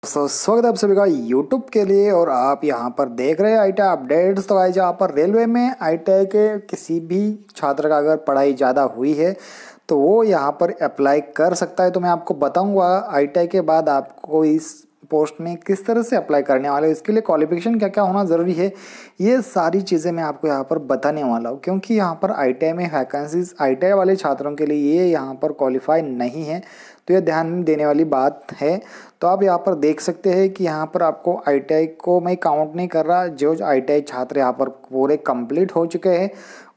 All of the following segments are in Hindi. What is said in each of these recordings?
स्वागत है आप सभी का यूट्यूब के लिए। और आप यहाँ पर देख रहे हैं आईटीआई अपडेट्स। तो आज यहाँ पर रेलवे में आईटीआई के किसी भी छात्र का अगर पढ़ाई ज़्यादा हुई है तो वो यहाँ पर अप्लाई कर सकता है। तो मैं आपको बताऊंगा आईटीआई के बाद आपको इस पोस्ट में किस तरह से अप्लाई करने वाले हो, इसके लिए क्वालिफिकेशन क्या क्या होना ज़रूरी है, ये सारी चीज़ें मैं आपको यहाँ पर बताने वाला हूँ। क्योंकि यहाँ पर आईटीआई में वैकेंसीज आईटीआई वाले छात्रों के लिए ये यहाँ पर क्वालिफाई नहीं है, तो ये ध्यान देने वाली बात है। तो आप यहाँ पर देख सकते हैं कि यहाँ पर आपको आईटीआई को मैं काउंट नहीं कर रहा, जो आईटीआई छात्र यहाँ पर पूरे कंप्लीट हो चुके हैं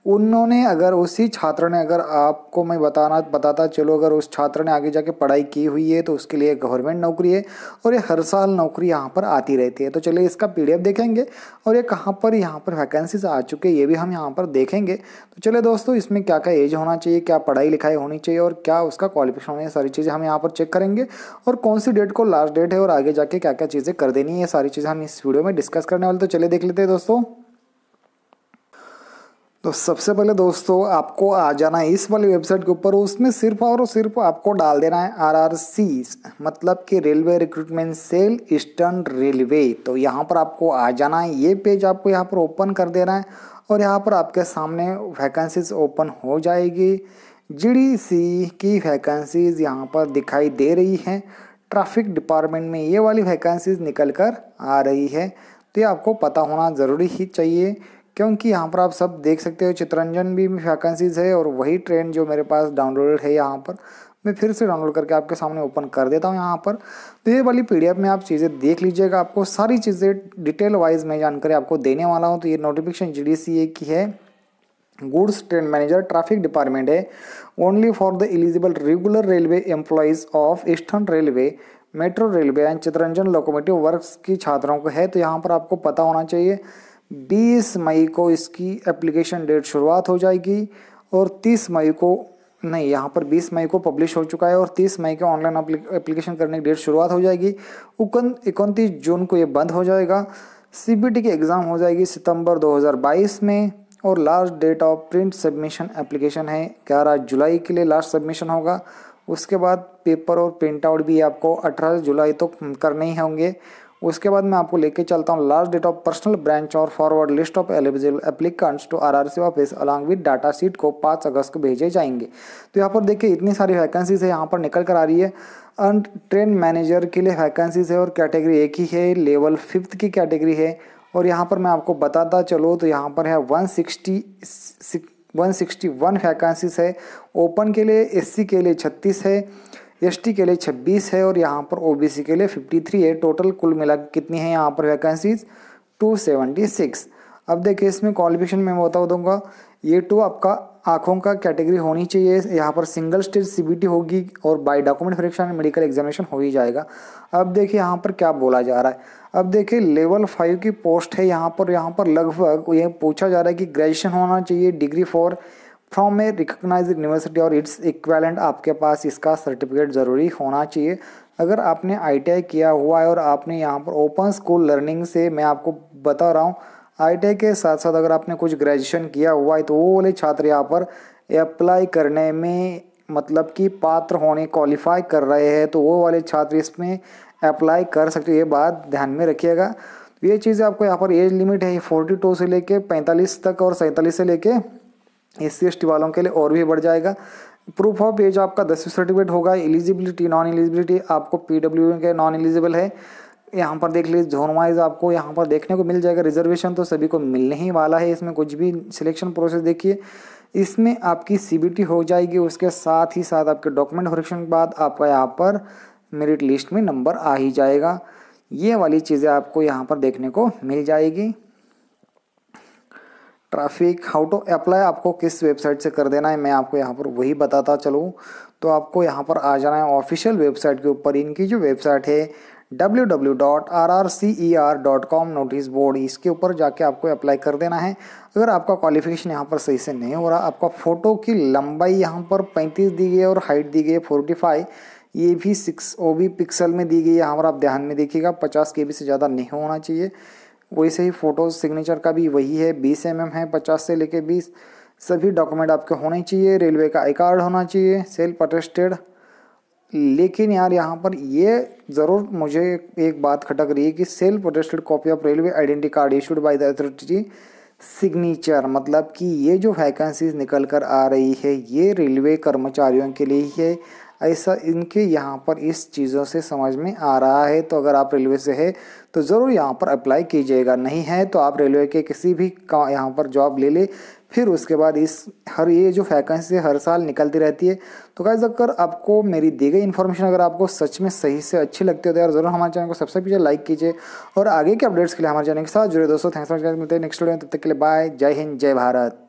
उन्होंने, अगर उसी छात्र ने, अगर आपको मैं बताता चलो, अगर उस छात्र ने आगे जाके पढ़ाई की हुई है तो उसके लिए गवर्नमेंट नौकरी है और ये हर साल नौकरी यहाँ पर आती रहती है। तो चलिए इसका पीडीएफ देखेंगे और ये कहाँ पर यहाँ पर वैकेंसीज आ चुके हैं ये भी हम यहाँ पर देखेंगे। तो चलिए दोस्तों, इसमें क्या क्या एज होना चाहिए, क्या पढ़ाई लिखाई होनी चाहिए और क्या उसका क्वालिफिकेशन होनी है, सारी चीज़ें हम यहाँ पर चेक करेंगे। और कौन सी डेट को लास्ट डेट है और आगे जाके क्या क्या चीज़ें कर देनी है, ये सारी चीज़ें हम इस वीडियो में डिस्कस करने वाले। तो चलिए देख लेते हैं दोस्तों। तो सबसे पहले दोस्तों आपको आ जाना है इस वाली वेबसाइट के ऊपर। उसमें सिर्फ और सिर्फ आपको डाल देना है आरआरसी, मतलब कि railway recruitment cell eastern railway. तो यहाँ पर आपको आ जाना है, ये पेज आपको यहाँ पर ओपन कर देना है और यहाँ पर आपके सामने वैकेंसीज ओपन हो जाएगी। जीडीसी की वैकेंसीज यहाँ पर दिखाई दे रही हैं। ट्रैफिक डिपार्टमेंट में ये वाली वैकेंसीज निकल कर आ रही है, तो ये आपको पता होना ज़रूरी ही चाहिए। क्योंकि यहाँ पर आप सब देख सकते हो चितरंजन भी वैकेंसीज है और वही ट्रेन जो मेरे पास डाउनलोड है यहाँ पर, मैं फिर से डाउनलोड करके आपके सामने ओपन कर देता हूँ यहाँ पर। तो ये वाली पीडीएफ में आप चीज़ें देख लीजिएगा, आपको सारी चीज़ें डिटेल वाइज मैं जानकारी आपको देने वाला हूँ। तो ये नोटिफिकेशन जीडीसीए की है, goods train manager traffic department है, only for the eligible regular railway employees of Eastern Railway, Metro Railway and Chittaranjan Locomotive Works की छात्रों को है। तो यहाँ पर आपको पता होना चाहिए 20 मई को इसकी एप्लीकेशन डेट शुरुआत हो जाएगी और 30 मई को नहीं, यहाँ पर 20 मई को पब्लिश हो चुका है और 30 मई को ऑनलाइन एप्लीकेशन करने की डेट शुरुआत हो जाएगी। 29 जून को ये बंद हो जाएगा। सीबीटी की एग्ज़ाम हो जाएगी सितंबर 2022 में और last date of print submission application है 11 जुलाई के लिए लास्ट सबमिशन होगा। उसके बाद पेपर और प्रिंट आउट भी आपको 18 जुलाई तो करने ही होंगे। उसके बाद मैं आपको लेके चलता हूँ last date of personal branch और forward list of eligible applicants to RRC office along with data sheet को 5 अगस्त को भेजे जाएंगे। तो यहाँ पर देखिए इतनी सारी वैकेंसीज है यहाँ पर निकल कर आ रही है। ट्रेन मैनेजर के लिए वैकेंसीज है और कैटेगरी एक ही है, लेवल 5 की कैटेगरी है। और यहाँ पर मैं आपको बताता चलो तो यहाँ पर है 161 वैकेंसीज है। ओपन के लिए, एससी के लिए 36 है, एसटी के लिए 26 है और यहाँ पर ओबीसी के लिए 53 है। टोटल कुल मिला कितनी है यहाँ पर वैकेंसीज 276। अब देखिए इसमें क्वालिफिकेशन मैं बता दूंगा। ये 2 आपका आँखों का कैटेगरी होनी चाहिए, यहाँ पर सिंगल स्टेज सीबीटी होगी और by document verification medical examination हो ही जाएगा। अब देखिए यहाँ पर क्या बोला जा रहा है। अब देखिए लेवल 5 की पोस्ट है यहाँ पर लगभग ये पूछा जा रहा है कि ग्रेजुएशन होना चाहिए, degree from a recognised university और इट्स इक्विवेलेंट, आपके पास इसका सर्टिफिकेट ज़रूरी होना चाहिए। अगर आपने आईटीआई किया हुआ है और आपने यहाँ पर ओपन स्कूल लर्निंग से, मैं आपको बता रहा हूँ आईटीआई के साथ साथ अगर आपने कुछ ग्रेजुएशन किया हुआ है तो वो वाले छात्र यहाँ पर अप्लाई करने में, मतलब कि पात्र होने, क्वालिफाई कर रहे हैं, तो वो वाले छात्र इसमें अप्लाई कर सकते हैं। ये बात ध्यान में रखिएगा। ये चीज़ें आपको यहाँ पर एज लिमिट है 42 से लेके 45 तक और 47 से लेके SC ST वालों के लिए और भी बढ़ जाएगा। प्रूफ ऑफ एज आपका 10वीं सर्टिफिकेट होगा। एलिजिबिलिटी, नॉन एलिजिबिलिटी आपको PWD के नॉन एलिजिबल है। यहाँ पर देख लीजिए जोन वाइज आपको यहाँ पर देखने को मिल जाएगा। रिजर्वेशन तो सभी को मिलने ही वाला है, इसमें कुछ भी सिलेक्शन प्रोसेस देखिए, इसमें आपकी CBT हो जाएगी। उसके साथ ही साथ आपके डॉक्यूमेंट वेरिफिकेशन के बाद आपका यहाँ पर मेरिट लिस्ट में नंबर आ ही जाएगा। ये वाली चीज़ें आपको यहाँ पर देखने को मिल जाएगी। ट्रैफिक हाउ टू अप्लाई आपको किस वेबसाइट से कर देना है मैं आपको यहाँ पर वही बताता चलूँ। तो आपको यहाँ पर आ जाना है ऑफिशियल वेबसाइट के ऊपर। इनकी जो वेबसाइट है www.rrcer.com नोटिस बोर्ड, इसके ऊपर जाके आपको अप्लाई कर देना है। अगर आपका क्वालिफिकेशन यहाँ पर सही से नहीं हो रहा, आपका फ़ोटो की लंबाई यहाँ पर 35 दी गई है और हाइट दी गई है 45, ये भी 6 OB पिक्सल में दी गई है। यहाँ पर आप ध्यान में देखिएगा 50 KB से ज़्यादा नहीं होना चाहिए। वैसे ही फ़ोटो सिग्नेचर का भी वही है, 20 mm है, 50 से लेके 20। सभी डॉक्यूमेंट आपके होने चाहिए। रेलवे का आई कार्ड होना चाहिए, सेल्फ अटेस्टेड लेकिन यार यहाँ पर ये ज़रूर मुझे एक बात खटक रही है कि self attested copy of railway identity card issued by the authority signature, मतलब कि ये जो वैकेंसीज निकल कर आ रही है ये रेलवे कर्मचारियों के लिए ही है, ऐसा इनके यहाँ पर इस चीज़ों से समझ में आ रहा है। तो अगर आप रेलवे से है तो ज़रूर यहाँ पर अप्लाई कीजिएगा, नहीं है तो आप रेलवे के किसी भी यहाँ पर जॉब ले ले, फिर उसके बाद इस हर ये जो वैकेंसी हर साल निकलती रहती है। तो गाइस अगर आपको मेरी दी गई इन्फॉर्मेशन अगर आपको सच में सही से अच्छी लगती है तो यार ज़रूर हमारे चैनल को सब्सक्राइब कीजिए, लाइक कीजिए और आगे के अपडेट्स के लिए हमारे चैनल के साथ जुड़े। दोस्तों थैंक्स फॉर मिलते हैं नेक्स्ट वीडियो में, तब तक के लिए बाय, जय हिंद, जय भारत।